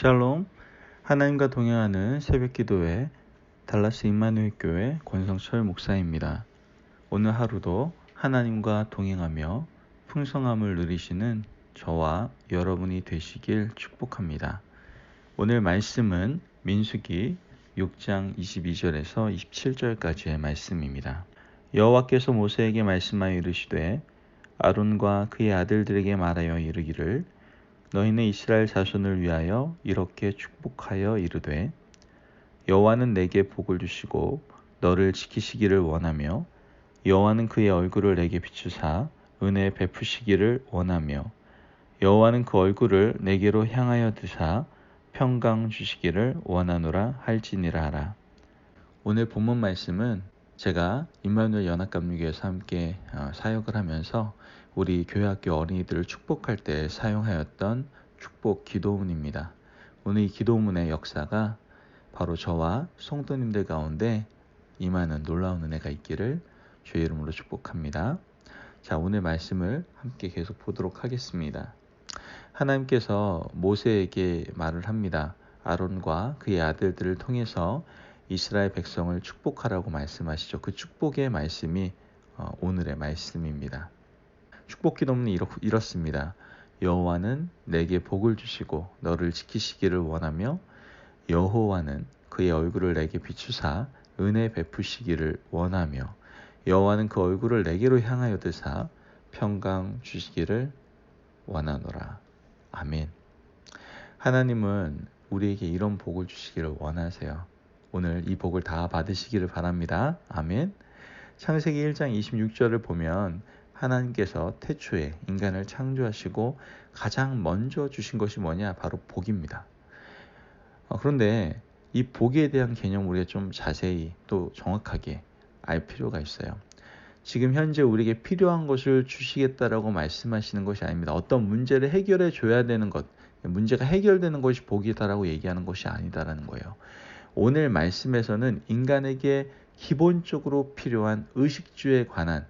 샬롬, 하나님과 동행하는 새벽기도회 달라스 임마누엘 교회 권성철 목사입니다. 오늘 하루도 하나님과 동행하며 풍성함을 누리시는 저와 여러분이 되시길 축복합니다. 오늘 말씀은 민수기 6장 22절에서 27절까지의 말씀입니다. 여호와께서 모세에게 말씀하여 이르시되 아론과 그의 아들들에게 말하여 이르기를 너희는 이스라엘 자손을 위하여 이렇게 축복하여 이르되 여호와는 내게 복을 주시고 너를 지키시기를 원하며 여호와는 그의 얼굴을 내게 비추사 은혜 베푸시기를 원하며 여호와는 그 얼굴을 내게로 향하여 드사 평강 주시기를 원하노라 할지니라 하라. 오늘 본문 말씀은 제가 임마누엘 연합감리교에서 함께 사역을 하면서 우리 교회학교 어린이들을 축복할 때 사용하였던 축복 기도문입니다. 오늘 이 기도문의 역사가 바로 저와 성도님들 가운데 임하는 놀라운 은혜가 있기를 주의 이름으로 축복합니다. 자, 오늘 말씀을 함께 계속 보도록 하겠습니다. 하나님께서 모세에게 말을 합니다. 아론과 그의 아들들을 통해서 이스라엘 백성을 축복하라고 말씀하시죠. 그 축복의 말씀이 오늘의 말씀입니다. 축복 기도문은 이렇습니다. 여호와는 내게 복을 주시고 너를 지키시기를 원하며 여호와는 그의 얼굴을 내게 비추사 은혜 베푸시기를 원하며 여호와는 그 얼굴을 내게로 향하여 드사 평강 주시기를 원하노라. 아멘. 하나님은 우리에게 이런 복을 주시기를 원하세요. 오늘 이 복을 다 받으시기를 바랍니다. 아멘. 창세기 1장 26절을 보면 하나님께서 태초에 인간을 창조하시고 가장 먼저 주신 것이 뭐냐? 바로 복입니다. 그런데 이 복에 대한 개념 우리가 좀 자세히 또 정확하게 알 필요가 있어요. 지금 현재 우리에게 필요한 것을 주시겠다라고 말씀하시는 것이 아닙니다. 어떤 문제를 해결해 줘야 되는 것, 문제가 해결되는 것이 복이다라고 얘기하는 것이 아니다라는 거예요. 오늘 말씀에서는 인간에게 기본적으로 필요한 의식주에 관한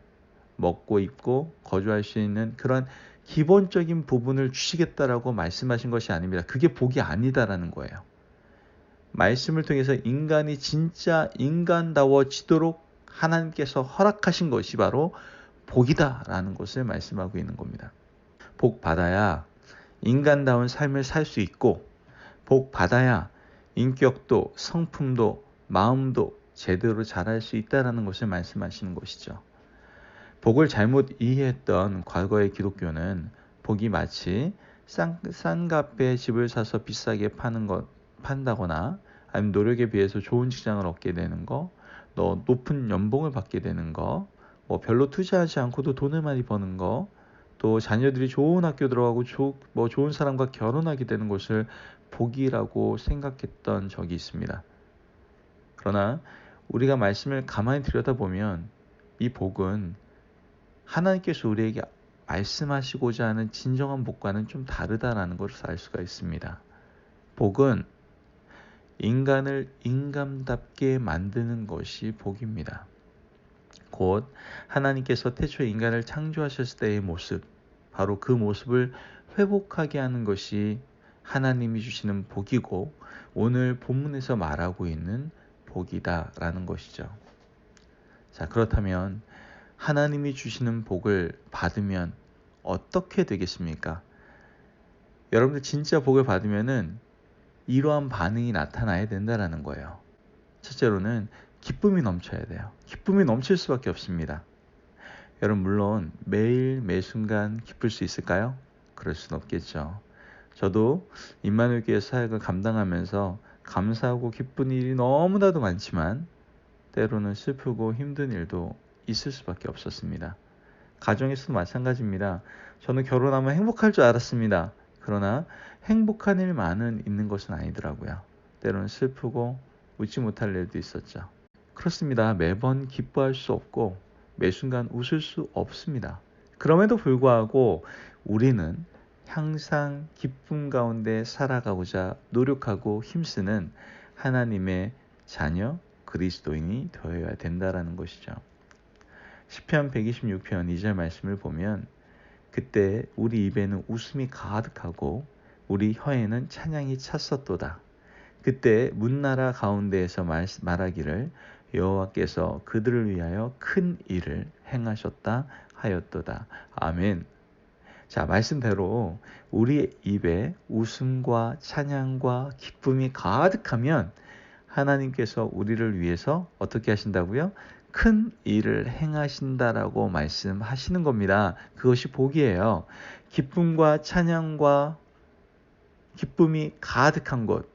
먹고 입고 거주할 수 있는 그런 기본적인 부분을 주시겠다라고 말씀하신 것이 아닙니다. 그게 복이 아니다라는 거예요. 말씀을 통해서 인간이 진짜 인간다워지도록 하나님께서 허락하신 것이 바로 복이다라는 것을 말씀하고 있는 겁니다. 복 받아야 인간다운 삶을 살 수 있고 복 받아야 인격도 성품도 마음도 제대로 자랄 수 있다라는 것을 말씀하시는 것이죠. 복을 잘못 이해했던 과거의 기독교는 복이 마치 싼 값에 집을 사서 비싸게 판다거나 아니면 노력에 비해서 좋은 직장을 얻게 되는 거, 높은 연봉을 받게 되는 거, 별로 투자하지 않고도 돈을 많이 버는 거, 또 자녀들이 좋은 학교 들어가고 좋은 사람과 결혼하게 되는 것을 복이라고 생각했던 적이 있습니다. 그러나 우리가 말씀을 가만히 들여다보면 이 복은 하나님께서 우리에게 말씀하시고자 하는 진정한 복과는 좀 다르다라는 것을 알 수가 있습니다. 복은 인간을 인간답게 만드는 것이 복입니다. 곧 하나님께서 태초에 인간을 창조하셨을 때의 모습, 바로 그 모습을 회복하게 하는 것이 하나님이 주시는 복이고 오늘 본문에서 말하고 있는 복이다라는 것이죠. 자, 그렇다면 하나님이 주시는 복을 받으면 어떻게 되겠습니까? 여러분들 진짜 복을 받으면은 이러한 반응이 나타나야 된다는 거예요. 첫째로는 기쁨이 넘쳐야 돼요. 기쁨이 넘칠 수밖에 없습니다. 여러분 물론 매일 매순간 기쁠 수 있을까요? 그럴 수는 없겠죠. 저도 임마누엘 교회 사역을 감당하면서 감사하고 기쁜 일이 너무나도 많지만 때로는 슬프고 힘든 일도 있을 수밖에 없었습니다. 가정에서도 마찬가지입니다. 저는 결혼하면 행복할 줄 알았습니다. 그러나 행복한 일만은 있는 것은 아니더라고요. 때로는 슬프고 웃지 못할 일도 있었죠. 그렇습니다. 매번 기뻐할 수 없고 매 순간 웃을 수 없습니다. 그럼에도 불구하고 우리는 항상 기쁨 가운데 살아가고자 노력하고 힘쓰는 하나님의 자녀 그리스도인이 되어야 된다라는 것이죠. 시편 126편 2절 말씀을 보면 그때 우리 입에는 웃음이 가득하고 우리 혀에는 찬양이 찼었도다. 그때 문나라 가운데에서 말하기를 여호와께서 그들을 위하여 큰 일을 행하셨다 하였도다. 아멘. 자, 말씀대로 우리 입에 웃음과 찬양과 기쁨이 가득하면 하나님께서 우리를 위해서 어떻게 하신다고요? 큰 일을 행하신다라고 말씀하시는 겁니다. 그것이 복이에요. 기쁨과 찬양과 기쁨이 가득한 곳,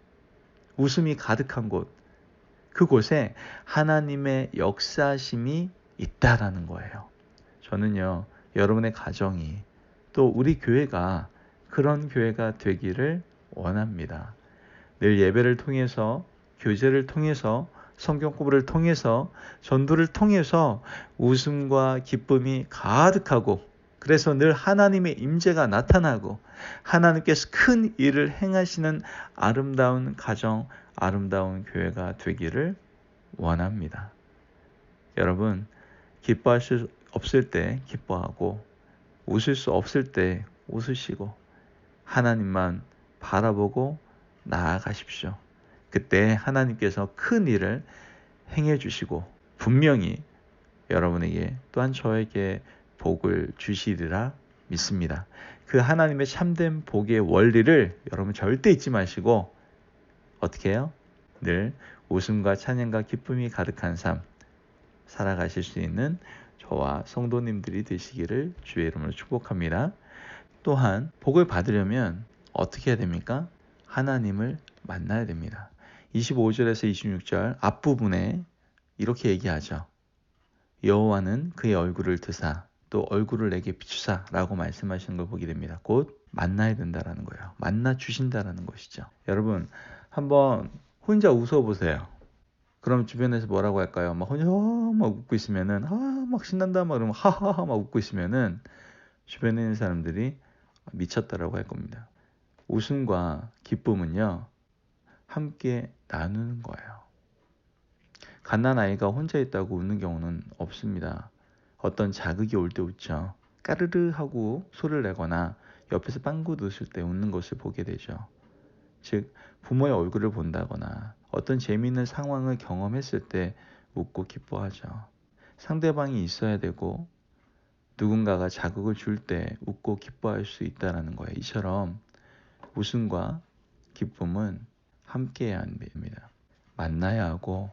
웃음이 가득한 곳, 그곳에 하나님의 역사심이 있다라는 거예요. 저는요, 여러분의 가정이 또 우리 교회가 그런 교회가 되기를 원합니다. 늘 예배를 통해서, 교제를 통해서, 성경 공부를 통해서, 전도를 통해서 웃음과 기쁨이 가득하고, 그래서 늘 하나님의 임재가 나타나고 하나님께서 큰 일을 행하시는 아름다운 가정, 아름다운 교회가 되기를 원합니다. 여러분, 기뻐할 수 없을 때 기뻐하고 웃을 수 없을 때 웃으시고 하나님만 바라보고 나아가십시오. 그때 하나님께서 큰 일을 행해 주시고 분명히 여러분에게 또한 저에게 복을 주시리라 믿습니다. 그 하나님의 참된 복의 원리를 여러분 절대 잊지 마시고 어떻게 해요? 늘 웃음과 찬양과 기쁨이 가득한 삶 살아가실 수 있는 저와 성도님들이 되시기를 주의 이름으로 축복합니다. 또한 복을 받으려면 어떻게 해야 됩니까? 하나님을 만나야 됩니다. 25절에서 26절 앞부분에 이렇게 얘기하죠. 여호와는 그의 얼굴을 드사 또 얼굴을 내게 비추사 라고 말씀하시는 걸 보게 됩니다. 곧 만나야 된다라는 거예요. 만나 주신다라는 것이죠. 여러분 한번 혼자 웃어보세요. 그럼 주변에서 뭐라고 할까요? 막 혼자 막 웃고 있으면은 막 신난다 막 그러면 하하하 막 웃고 있으면은 주변에 있는 사람들이 미쳤다라고 할 겁니다. 웃음과 기쁨은요 함께 나누는 거예요. 갓난아이가 혼자 있다고 웃는 경우는 없습니다. 어떤 자극이 올 때 웃죠. 까르르 하고 소리를 내거나 옆에서 빵긋 웃을 때 웃는 것을 보게 되죠. 즉 부모의 얼굴을 본다거나 어떤 재미있는 상황을 경험했을 때 웃고 기뻐하죠. 상대방이 있어야 되고 누군가가 자극을 줄 때 웃고 기뻐할 수 있다는 거예요. 이처럼 웃음과 기쁨은 함께해야 합니다. 만나야 하고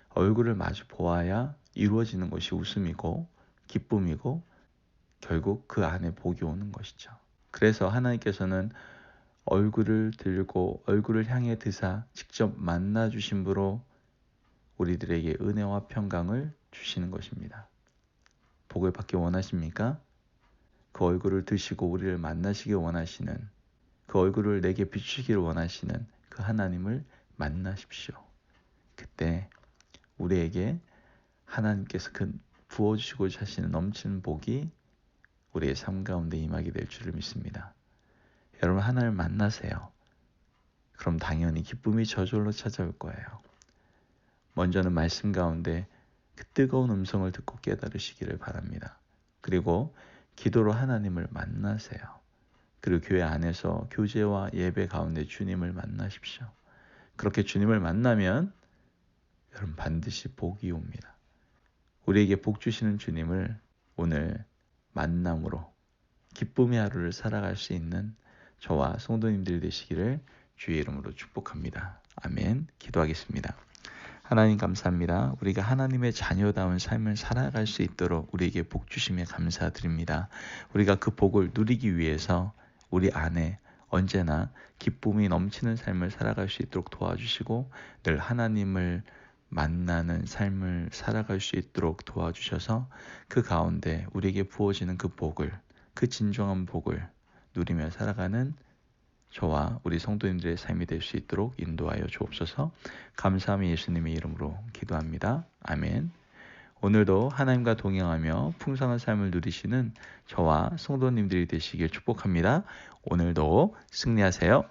얼굴을 마주 보아야 이루어지는 것이 웃음이고 기쁨이고 결국 그 안에 복이 오는 것이죠. 그래서 하나님께서는 얼굴을 들고 얼굴을 향해 드사 직접 만나 주심으로 우리들에게 은혜와 평강을 주시는 것입니다. 복을 받기 원하십니까? 그 얼굴을 드시고 우리를 만나시길 원하시는, 그 얼굴을 내게 비추시길 원하시는 그 하나님을 만나십시오. 그때 우리에게 하나님께서 그 부어주시고자 하시는 넘치는 복이 우리의 삶 가운데 임하게 될 줄을 믿습니다. 여러분 하나님을 만나세요. 그럼 당연히 기쁨이 저절로 찾아올 거예요. 먼저는 말씀 가운데 그 뜨거운 음성을 듣고 깨달으시기를 바랍니다. 그리고 기도로 하나님을 만나세요. 그리고 교회 안에서 교제와 예배 가운데 주님을 만나십시오. 그렇게 주님을 만나면 여러분 반드시 복이 옵니다. 우리에게 복 주시는 주님을 오늘 만남으로 기쁨의 하루를 살아갈 수 있는 저와 성도님들이 되시기를 주의 이름으로 축복합니다. 아멘. 기도하겠습니다. 하나님 감사합니다. 우리가 하나님의 자녀다운 삶을 살아갈 수 있도록 우리에게 복 주심에 감사드립니다. 우리가 그 복을 누리기 위해서 우리 안에 언제나 기쁨이 넘치는 삶을 살아갈 수 있도록 도와주시고 늘 하나님을 만나는 삶을 살아갈 수 있도록 도와주셔서 그 가운데 우리에게 부어지는 그 복을, 그 진정한 복을 누리며 살아가는 저와 우리 성도님들의 삶이 될 수 있도록 인도하여 주옵소서. 감사함이 예수님의 이름으로 기도합니다. 아멘. 오늘도 하나님과 동행하며 풍성한 삶을 누리시는 저와 성도님들이 되시길 축복합니다. 오늘도 승리하세요.